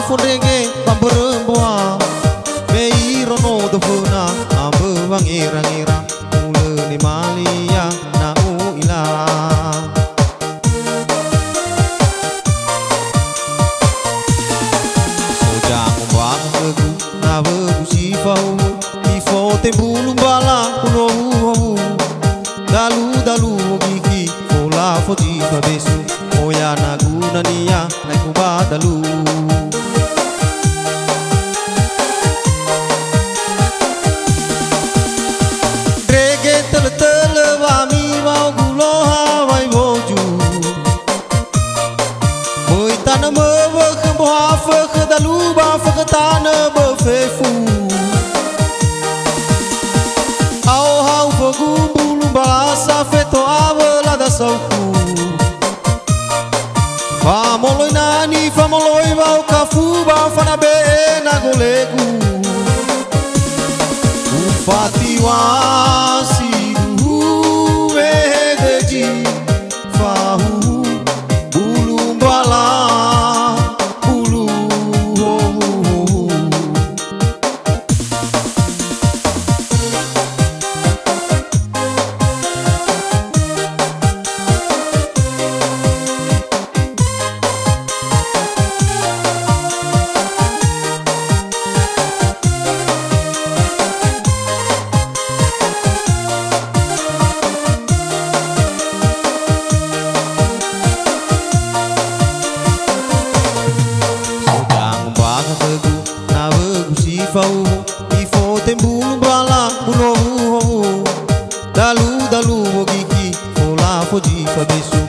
fondenge pamberemboa mei rono do funa ambe wangira-ngira mule ni malia na uila sojang umbang begu na begu sifau ifo tembulu bala kuno dalu gigi fola foji babesu oya naguna niya naikuba dalu drege tel wami mau gulo hawai boju moi tana me khbo hafa dalu ba fakatana be fefu au hau fogu balasa feto avela da sauku famoloi nani famoloi vau kafu ba fana be na golegu ufati wasi vedeji fahu bulumbala bulu ifo tembulu bala kuno dalu gigi fola foji fabesu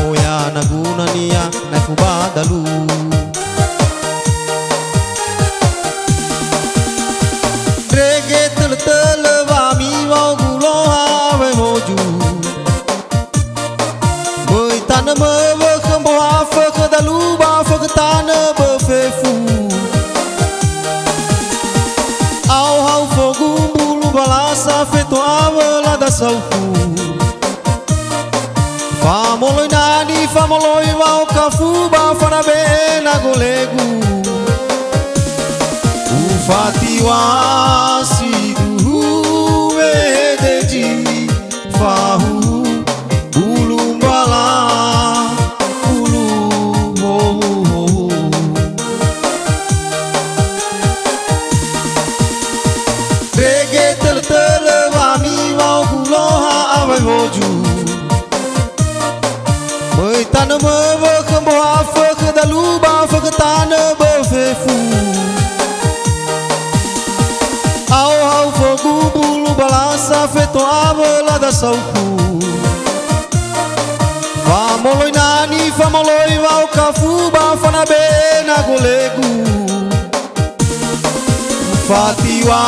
oya naguna niya naikuba dalu drege tel wami mau gulo hawe moju moi tana me khbo hafa dalu ba fakatana be fefu au hau fogu bulu balasa feto avela da sauku famoloi nani famoloi vau kafu ba fana be na golegu ufati wasi vedeji fahu bulumbala bulu drege tel wami mau gulo hawai boju moi tana me khbo hafa dalu ba fakatana be fefu au hau fogu bulu balasa feto avela da sauku famoloi nani famoloi vau kafu ba fana be na golegu fatiwa